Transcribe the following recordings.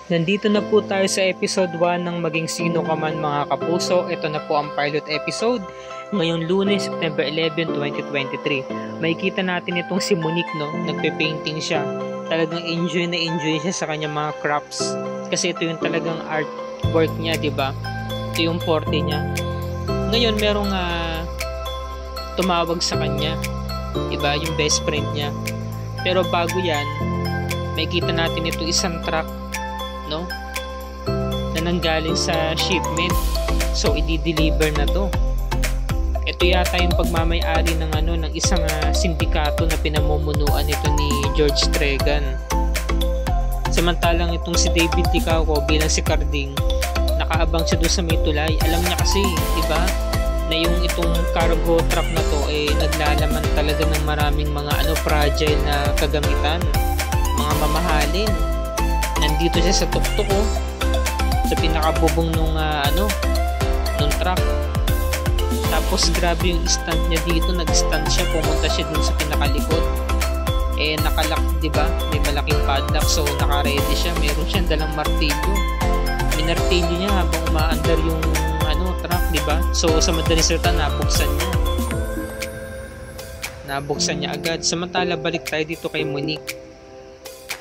Nandito na po tayo sa episode 1 ng Maging Sino Ka Man mga kapuso. Ito na po ang pilot episode. Ngayong Lunes, September 11, 2023. Makikita natin itong si Monique, no? Nagpe-painting siya. Talagang enjoy na enjoy siya sa kanyang mga crafts. Kasi ito yung talagang artwork niya, di ba? Ito yung forte niya. Ngayon, merong tumawag sa kanya. Diba? Yung best friend niya. Pero bago yan, makikita natin ito isang truck, no, na nanggaling sa shipment, so i-deliver na to. Ito yata yung pagmamay-ari ng ng isang sindikato na pinamumunuan ito ni George Tregan. Samantalang itong si David Licauco bilang si Carding, nakaabang siya doon sa may tulay. Alam niya kasi, diba, na yung itong cargo truck na to naglalaman talaga ng maraming mga fragile na kagamitan, mga mamahalin. Nandito siya sa tuktok, sa pinakabubong nung truck. Tapos grabe yung stand niya dito, nag-stand siya, pumunta siya dun sa pinakalikod. Nakalock, di ba? May malaking padlock, so naka-ready siya. Meron siyang dalang martilyo. Minartilyo niya habang umaandar yung truck, di ba? So sa madaling salita, nabuksan niya agad. Samantala, balik tayo dito kay Monique.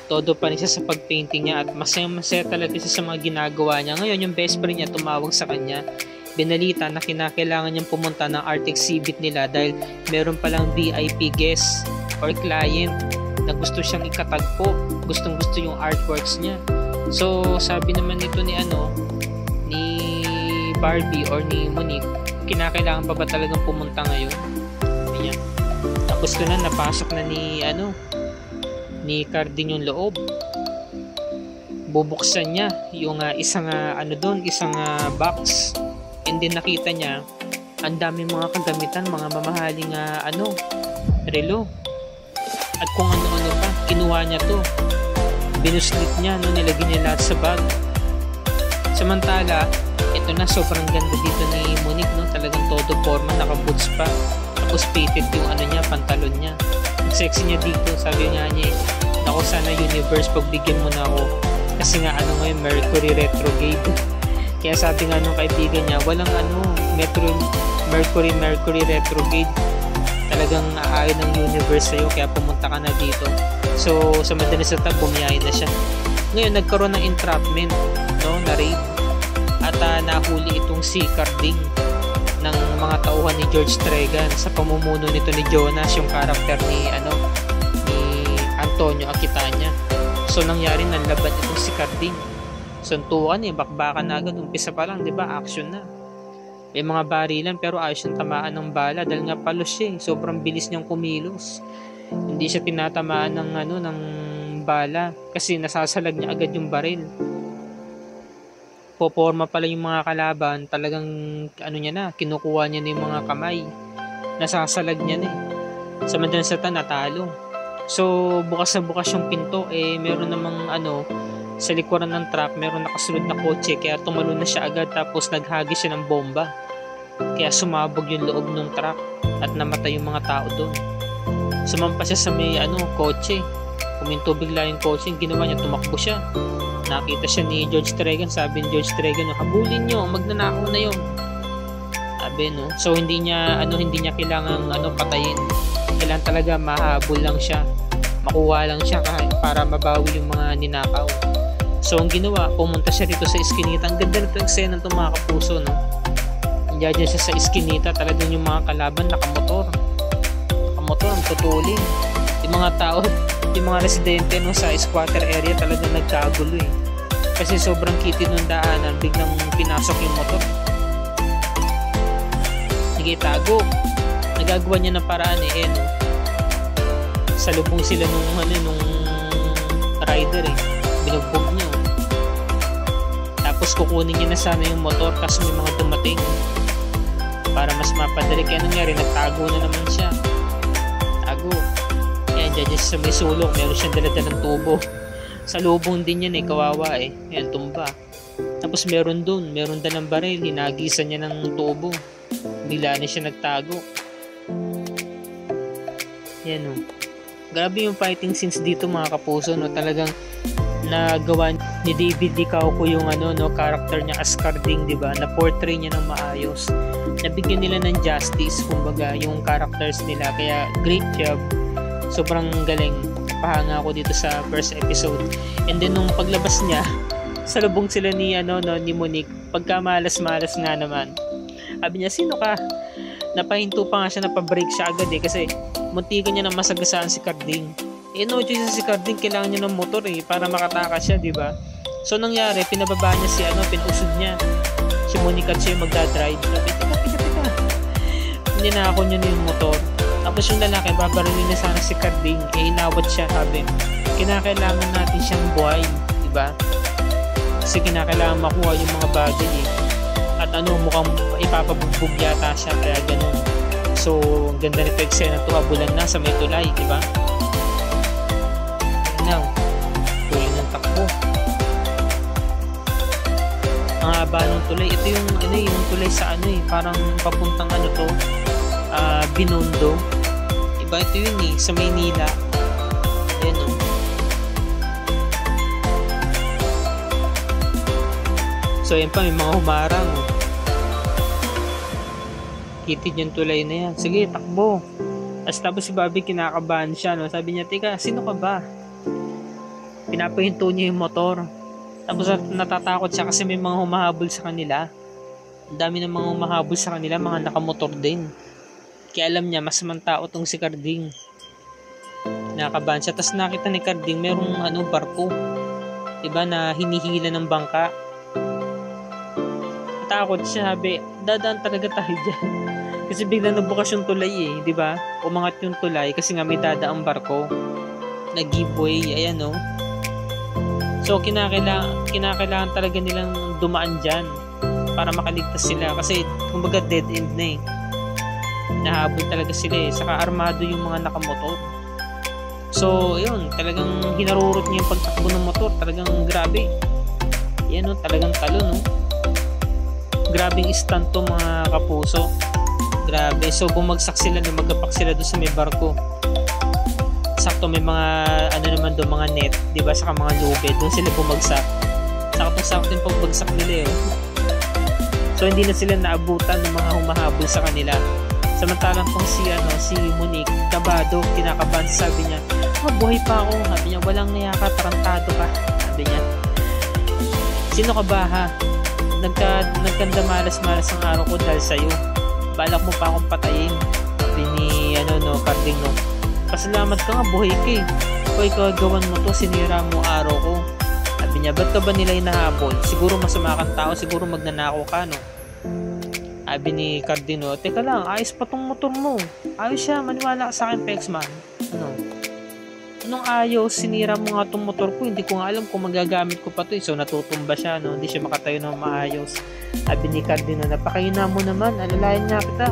Todo pa rin siya sa pagpainting niya at masaya talaga siya sa mga ginagawa niya. Ngayon, yung best friend niya tumawag sa kanya. Binalita na kinakailangan niyang pumunta ng art exhibit nila dahil meron palang VIP guest or client na gusto siyang ikatagpo. Gustong gusto yung artworks niya. So, sabi naman nito ni Barbie or ni Monique, kinakailangan pa ba talagang pumunta ngayon? Ayan. Tapos ko na, napasok na ni Carding yung loob. Bubuksan niya yung isang box, and then nakita niya ang daming mga kagamitan, mga mamahaling relo at kung ano-ano pa. Kinuha niya to, binuslit niya, nilagay niya lahat sa bag. Samantala, ito na, sobrang ganda dito ni Monique, no? Talagang todo forma, naka-boots pa, tapos fitted yung pantalon niya. Sexy niya dito. Sabi niya naku, sana universe, pagbigyan mo na ako kasi nga ngayon Mercury retrograde. Kaya sabi nga nung kaibigan niya, walang Mercury retrograde, talagang aayon ng universe sa'yo, kaya pumunta ka na dito. So sa madaling salita, bumiyahin na siya. Ngayon nagkaroon ng entrapment, no, na raid, at nahuli itong si Carding ng mga tauhan ni George Tregan sa pamumuno nito ni Jonas, yung karakter ni Antonio Aquitania. So nangyari, nanlaban itong si Carding. Suntukan, bakbakan na agad, umpisa pa lang, 'di ba? Action na. May mga barilan pero ayos siyang tamaan ng bala dahil nga palos siya. Sobrang bilis niyang kumilos. Hindi siya tinatamaan ng bala kasi nasasalag niya agad yung baril. Poporma pala yung mga kalaban, talagang kinukuha niya na yung mga kamay, nasasalag niya na sa madaling salita, natalo. So bukas na bukas yung pinto, meron namang sa likuran ng truck, meron nakasunod na kotse, kaya tumalon na siya agad, tapos naghagis siya ng bomba, kaya sumabog yung loob ng truck at namatay yung mga tao doon. Sumampa siya sa may kotse, kuminto bigla yung kotse. Yung ginawa niya, tumakbo siya. Nakita siya ni George Tregan. Sabi ni George Tregan, habulin nyo, magnanakaw na yun. Sabi, no? So hindi niya kailangang patayin. Kailangan talaga mahabol lang siya, makuha lang siya para mabawi yung mga ninakaw. So ang ginawa, pumunta siya rito sa iskinita. Ang ganda nito yung eksena ng mga kapuso, no? Nandiyan siya sa iskinita, talagang yung mga kalaban nakamotor ang tutulin. Yung mga tao, yung mga residente sa squatter area, talagang nagkagulo kasi sobrang kitid ng daanan. Biglang pinasok yung motor, sige, tago. Nagagawa niya ng paraan salubong sila nung rider, binugbog niya. Tapos kukunin niya na sana yung motor kasi may mga dumating para mas mapadali. Kaya nangyari, nagtago na naman siya. Tago. Diyan sa may sulok, meron siyang daladalang tubo. Sa lubong din yan, kawawa Ayan, tumba. Tapos meron dalang baril, hinagisan niya ng tubo. Bigla na siya nagtago. Yan, Grabe yung fighting scenes dito mga kapuso, no? Talagang na gawa ni David Licauco yung character niya as Carding, 'di ba? Na portray niya ng maayos. Nabigyan nila ng justice kumbaga yung characters nila, kaya great job. Sobrang galing. Pahanga ako dito sa first episode. And then nung paglabas niya, salubong sila ni ni Monique. Pagka malas-malas nga naman. Sabi niya, "Sino ka?" Napahinto pa nga siya, napabreak siya agad kasi muntikan niya na masagasaan si Carding. No choice si Carding, kailangan niya ng motor para makatakas siya, di ba? So nangyari, pinababa niya si pinusod niya si Monique at siya magdadrive. Sabi, teka. Hindi na ako niya yung motor. Tapos yung lalaki, babarilin na sana si Carding. Inawat siya, sabi, kinakailangan natin siyang buhay, di ba? Kasi kinakailangan makuha yung mga bagay At mukhang ipapabugbog yata siya, kaya ganun. So, ang ganda nito eksena to, habulan na sa may tulay, di ba? Now, tuloy ng takbo. Ang haba ng tulay. Ito yung yung tulay sa parang papuntang Binondo. Diba ito yun sa Maynila. Ayan So yan pa, may mga humarang. Kitid yung tulay na yan. Sige, takbo. Tapos si Bobby kinakabahan siya. Sabi niya, "Teka, sino ka ba?" Pinapahinto niya yung motor. Tapos natatakot siya kasi may mga humahabol sa kanila. Ang dami ng mga humahabol sa kanila, mga nakamotor din. Kaya alam niya, mas tao tong si Carding. Nakabahan siya. Tapos nakita ni Carding, merong barko. Diba, na hinihila ng bangka. Natakot siya, sabi, dadaan talaga tayo dyan. Kasi biglang nabukas yung tulay diba? Umangat yung tulay kasi nga may dadaang barko. Nag-giveaway, ayan So, kinakailangan talaga nilang dumaan dyan para makaligtas sila. Kasi, kumbaga, dead end na Nahabol talaga sila Saka armado yung mga nakamotor. So, yun. Talagang hinarurot niya yung pagtakbo ng motor. Talagang grabe. Yan talagang talo, Grabing stunt to, mga kapuso. Grabe. So, bumagsak sila, magapak sila doon sa may barko. Sakto may mga naman doon, mga net, 'di ba, saka mga lube, doon sila bumagsak. Sakto yung pagbagsak nila So hindi na sila naabutan ng mga humahabol sa kanila. Samantalang kung si Monique, kabado, kinakabahan, sabi niya, "Buhay pa ako." Sabi niya, "Walang niya ka, tarantado ka." Sabi niya, "Sino ka ba ha? Nagkandamalas-malas ang araw ko dahil sa'yo. Balak mo pa akong patayin." Sabi ni Carding "Pasalamat ka nga, buhay ka Kung ikagawan mo to, sinira mo araw ko." Sabi niya, "Ba't ka ba nila hinahabol? Siguro masama kang tao, siguro magnanakaw ka, Sabi ni Carding, "Teka lang, ayos pa tong motor mo. Ayos siya, maniwala ka sa akin, Pexman." Anong ayos? Sinira mo nga tong motor ko, hindi ko nga alam kung magagamit ko pa to So natutumba siya, hindi siya makatayo ng maayos. Sabi ni Carding, "Napakahina mo naman, alalayan nga kita."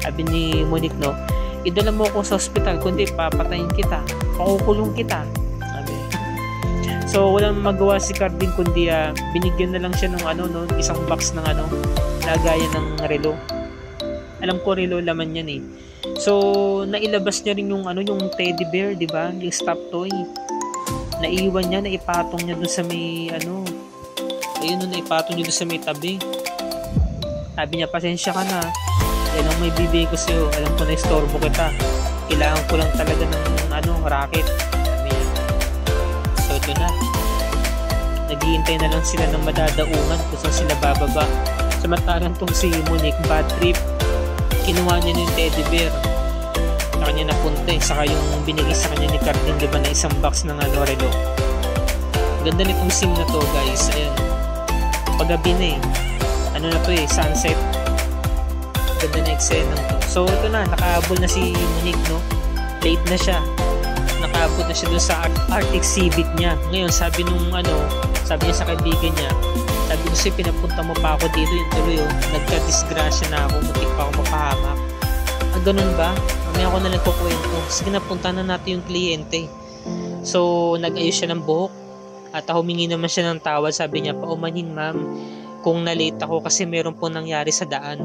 Sabi ni Monique, "Idala mo ako sa ospital, kundi papatayin kita, pakukulong kita." Sabi. So walang magawa si Carding kundi binigyan na lang siya ng isang box ng lagayan ng relo. Alam ko relo laman yan So nailabas niya rin yung teddy bear, 'di ba? Yung stop toy. Naiwan niya, naipatong niya doon sa may naipatong niya doon sa may tabi. Sabi niya, "Pasensya ka na. Yan ang may bibigay ko sa'yo. Alam ko na istorbo kita. Kailangan ko lang talaga ng racket." Sabi niya. So ito na. Naghihintay na lang sila ng madadaungan kung saan sila bababa. Samantalang tong si Monique, bad trip. Kinuha niya yung teddy bear. Sa kanya napunta Saka yung binigay sa kanya ni Carding, diba, na isang box ng relo. Ganda nitong scene na to, guys. Ayan. Paggabi na na to sunset. Ganda na eksena to. So ito na, nakahabol na si Monique, late na siya. Nakahabol na siya dun sa Arctic Sea Beat niya. Ngayon, sabi niya sa kaibigan niya, sabi ko, "Pinapunta mo pa ako dito, yung tuloy nagka-disgrasya na ako, muntik pa ako mapahamak." Ganun ba? Mamaya ako na nagkukwento. Sige na, punta na natin yung kliyente. So nag-ayos siya ng buhok at humingi naman siya ng tawad. Sabi niya, "Paumanhin, ma'am, kung na-late ako kasi meron po nangyari sa daan."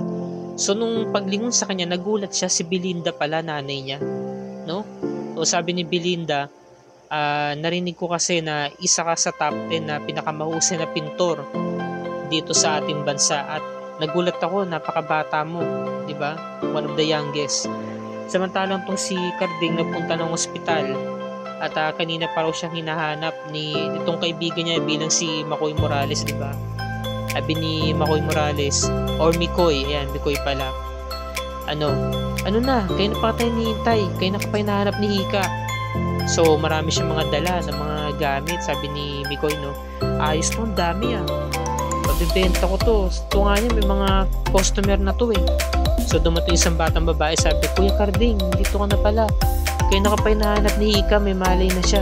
So nung paglingon sa kanya, nagulat siya, si Belinda pala, nanay niya. So sabi ni Belinda, Narinig ko kasi na isa ka sa top 10 na pinakamahusay na pintor dito sa ating bansa at nagulat ako, napakabata mo, 'di ba? One of the youngest. Samantalang tong si Carding nagpunta ng ospital at kanina pa raw siyang hinahanap ni itong kaibigan niya bilang si Makoy Morales, 'di ba? Sabi ni Makoy Morales or Mikoy, ayan, Mikoy pala. Ano na, kayo na pa tayo hinihintay, kayo na pa hinahanap ni Hika. So marami siyang mga dala ng mga gamit, sabi ni Mikoy, no? Ayos to, ang dami mabibenta ko to. Ito nga niya, may mga customer na to eh. So dumating isang batang babae, sabi, Kuya Carding, dito ka na pala. Kaya nakapay nahanap ni Hika, may malay na siya.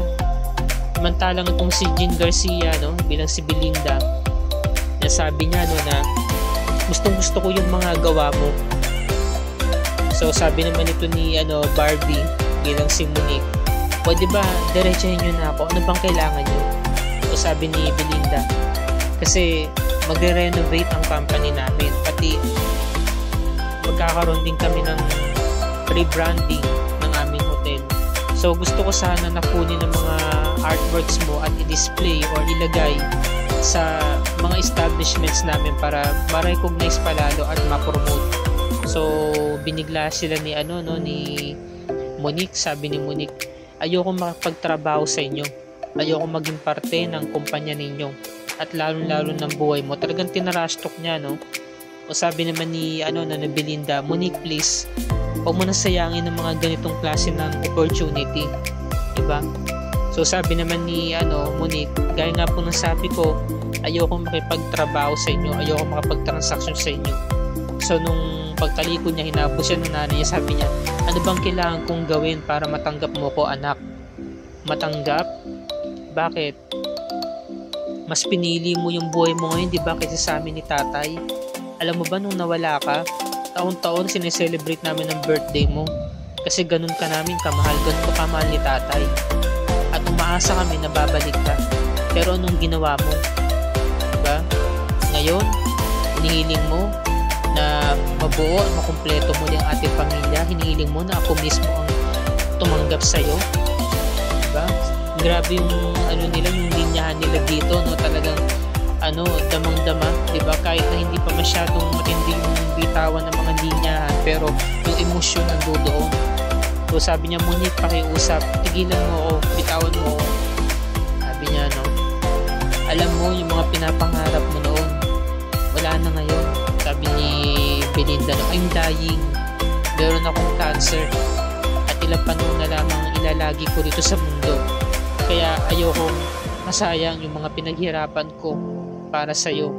Samantalang itong si Jean Garcia, no, bilang si Belinda, nasabi niya, no, na gustong-gusto ko yung mga gawa mo. So sabi naman ito ni Barbie bilang si Monique, pwede ba diretsahin nyo na ako? Ano bang kailangan nyo? So sabi ni Belinda, kasi magre-renovate ang company namin, pati magkakaroon din kami ng rebranding ng aming hotel. So gusto ko sana na kunin ng mga artworks mo at i-display or ilagay sa mga establishments namin para ma-recognize palalo at ma-promote. So binigla sila ni ni Monique. Sabi ni Monique, ayoko makapagtrabaho sa inyo, ayoko maging parte ng kumpanya ninyo, at lalo-lalo ng buhay mo. Talagang tinarastok niya, no? O sabi naman ni Belinda, Monique, please, huwag mo na sayangin ng mga ganitong klase ng opportunity, diba? So sabi naman ni Monique, gaya nga po ng sabi ko, ayoko makipagtrabaho sa inyo, ayoko makapagtransaksyon sa inyo. So nung pagtalikod niya, hinapos siya ng nanay niya, sabi niya, ano bang kailangan kong gawin para matanggap mo ko, anak? Matanggap? Bakit? Mas pinili mo yung buhay mo ngayon, di ba, kaysa sa amin ni tatay? Alam mo ba, nung nawala ka, taon-taon sineselebrate namin ang birthday mo. Kasi ganun ka namin kamahal, ganun ka kamahal ni tatay. At umaasa kami na babalik ka. Pero anong ginawa mo? Diba? Ngayon, hinihiling mo na mabuo at makumpleto mo ang ating pamilya. Hinihiling mo na ako mismo ang tumanggap sa'yo. Diba? Grabe yung nila, yung linyahan nila dito, no? Talagang damang-dama, 'di ba? Kahit na hindi pa masyadong matindi yung bitawan ng mga linyahan, pero yung emosyon nandoon. So sabi niya, Monique, pakiusap, tigilan mo ako, bitawan mo ako. Sabi niya, no? Alam mo yung mga pinapangarap mo noon, wala na ngayon. Sabi ni Belinda, no, I'm dying. Meron akong cancer at ilang panahon na lamang ilalagi ko dito sa mundo. Kaya ayokong masayang yung mga pinaghirapan ko para sa'yo.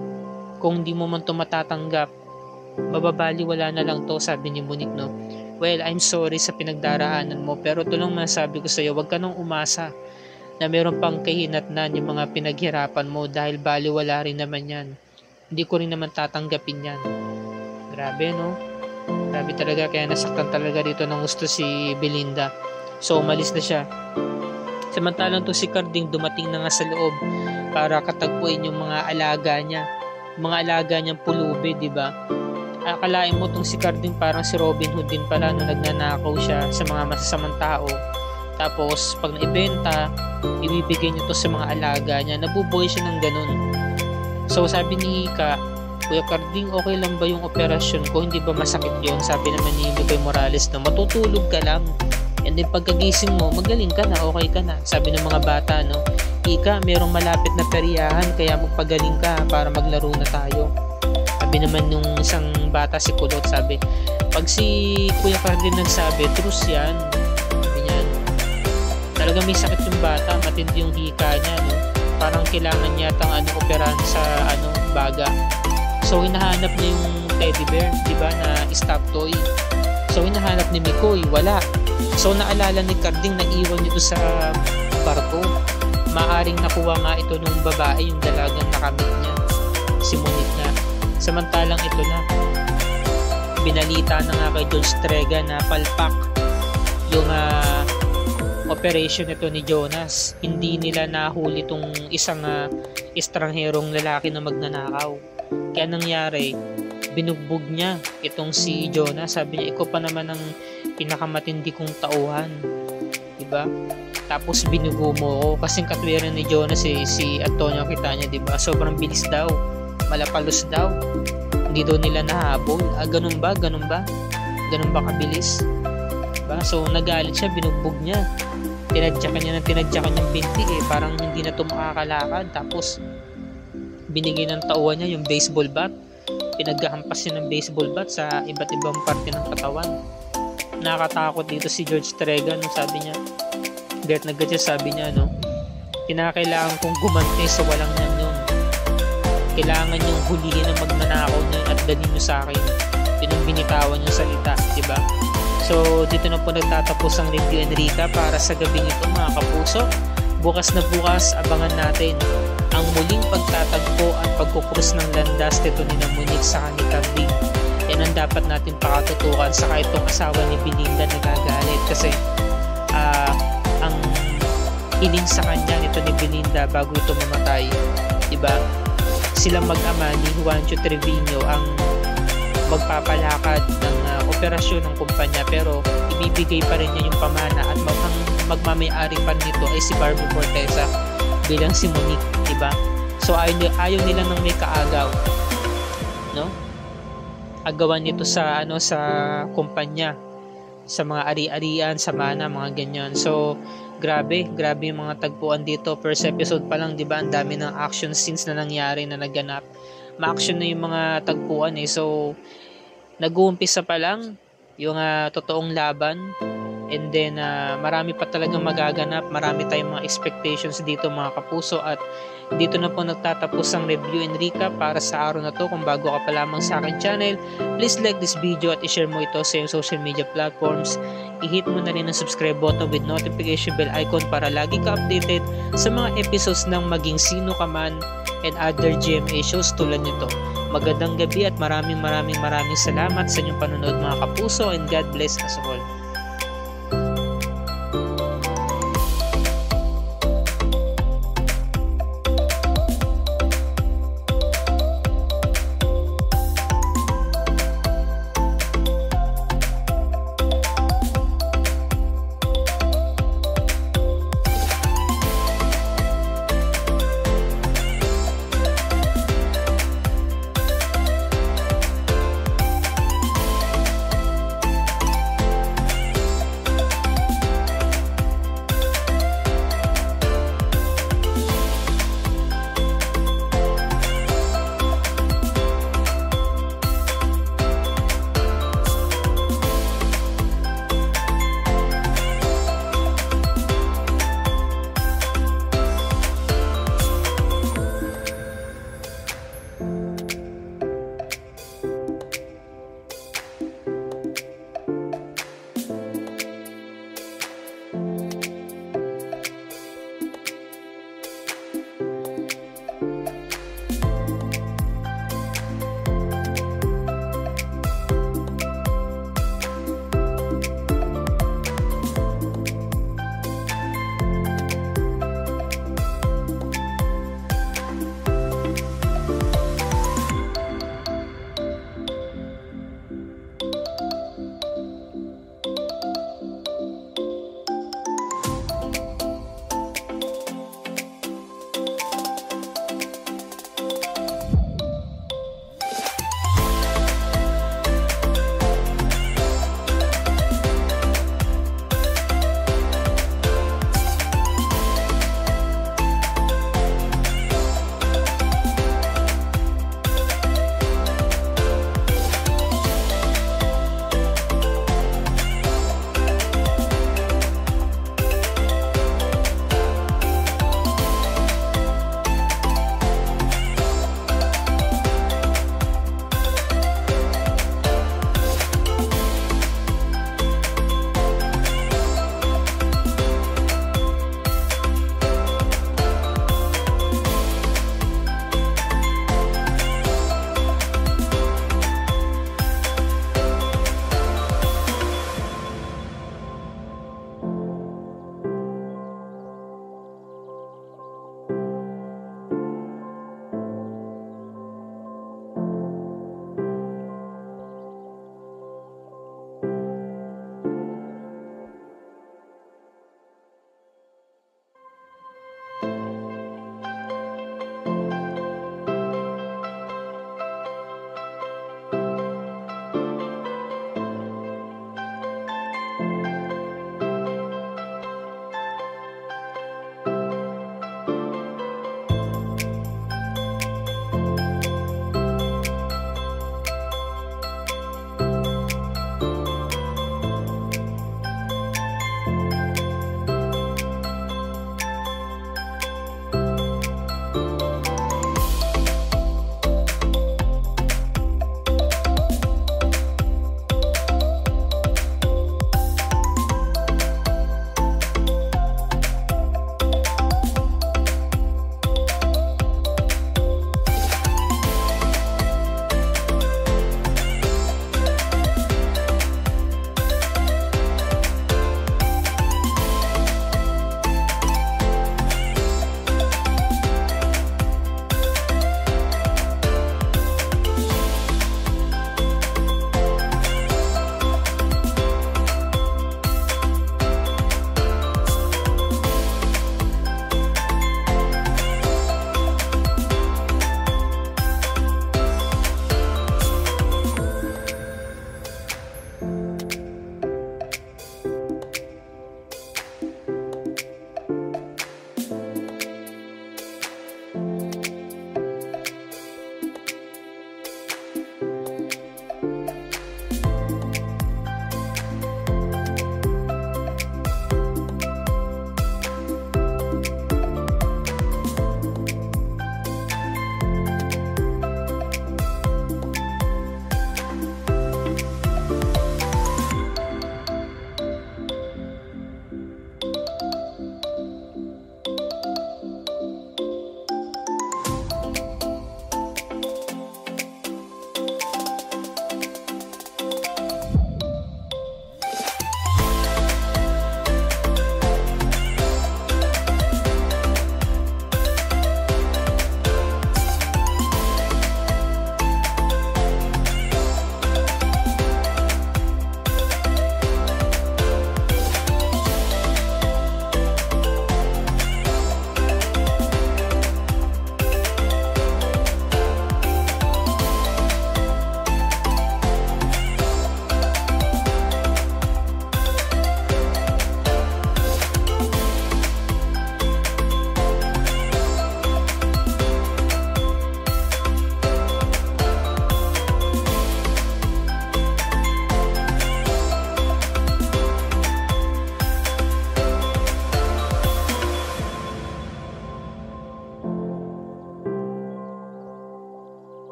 Kung hindi mo man ito matatanggap, mababaliwala na lang to, sabi ni Monique, no? Well, I'm sorry sa pinagdaraanan mo, pero ito lang masabi ko sa'yo, huwag ka nang umasa na meron pang kahinatnan yung mga pinaghirapan mo, dahil baliwala rin naman yan. Hindi ko rin naman tatanggapin yan. Grabe, no? Grabe talaga, kaya nasaktan talaga dito ng gusto si Belinda. So umalis na siya. Samantalang to si Carding dumating na nga sa loob para katagpuin yung mga alaga niya. Mga alaga niyang pulubi, di ba? Akalain mo tong si Carding parang si Robin Hood din pala, no, nagnanakaw siya sa mga masasamang tao. Tapos pag naibenta, ibibigay niya to sa mga alaga niya. Nabubuhay siya ng ganun. So sabi ni Hika, Kuya Carding, okay lang ba yung operasyon ko? Hindi ba masakit yun? Sabi naman ni Mikoy Morales na matutulog ka lang. And then pagkagising mo, magaling ka na, okay ka na. Sabi ng mga bata, no, Hika, merong malapit na peryahan, kaya magpagaling ka para maglaro na tayo. Sabi naman nung isang bata, si Kulot, sabi, pag si Kuya Carding nagsabi, truth yan. Sabi niya, talaga may sakit yung bata, matindi yung hika niya, no? Parang kailangan niya tang operahan sa baga. So hinahanap niya yung teddy bear, di ba, na stop toy. So hinahanap ni Mikoy, wala. So naalala ni Carding na iwan nito sa barko. Maaring nakuha nga ito nung babae, yung dalagang nakamit niya, si Monique na. Samantalang ito na, binalita na nga kay John Strega na palpak yung operation nito ni Jonas. Hindi nila nahuli tong isang estrangherong lalaki na magnanakaw. Kaya nangyari, binugbog niya itong si Jonas. Sabi niya, ikaw pa naman ang pinakamatindi kong tauhan, ba? Tapos binugo mo ko. Kasing katwiran ni Jonas si Antonio Quitania, di ba? Sobrang bilis daw, malapalos daw, hindi daw nila nahabol. Ganun ba? Ganun ba kabilis? Diba? So nagalit siya, binugbog niya, tinadyakan yung binti parang hindi na ito makakalakad. Tapos binigay ng tauhan niya yung baseball bat, pinaghahampas niya ng baseball bat sa iba't ibang parte ng katawan. Nakakatakot dito si George Tregan, sabi niya, galit na galit siya, sabi niya, kinakailangan kong gumanti sa walang yan yun. Kailangan yung hulihin na magnanakaw niyo at dalhin niyo sa akin. Yun ang binitawan yung salita, diba? So dito na po nagtatapos ang review and recap para sa gabi nito, mga kapuso. Bukas na bukas, abangan natin ang muling pagtatagpo at pagkukrus ng landas nito ni Monique sa kanilang ring. Yan ang dapat natin pakatutukan. Saka itong asawa ni Belinda nagagalit kasi ang hiling sa kanya nito ni Belinda bago ito mamatay, diba? Silang mag-ama ni Juancho Trevino ang magpapalakad ng operasyon ng kumpanya, pero ibibigay pa rin niya yung pamana at magmamayari pa nito ay si Barbie Forteza bilang si Monique, diba? So ayaw nila nang may kaagaw, agawan nito sa sa kumpanya, sa mga ari-arian, sa mana, mga ganyan. So grabe yung mga tagpuan dito. First episode pa lang, diba? Ang dami ng action scenes na nangyari, na naganap. Ma-action na yung mga tagpuan So nag-uumpisa pa lang yung totoong laban, and then marami pa talagang magaganap. Marami tayong mga expectations dito, mga kapuso, at dito na po nagtatapos ang review and recap para sa araw na to. Kung bago ka pa lamang sa akin channel, please like this video at i-share mo ito sa iyong social media platforms. I-hit mo na rin ang subscribe button with notification bell icon para lagi ka updated sa mga episodes ng Maging Sino Ka Man and other GMA shows tulad nito. Magandang gabi at maraming salamat sa inyong panonood, mga kapuso, and God bless us all.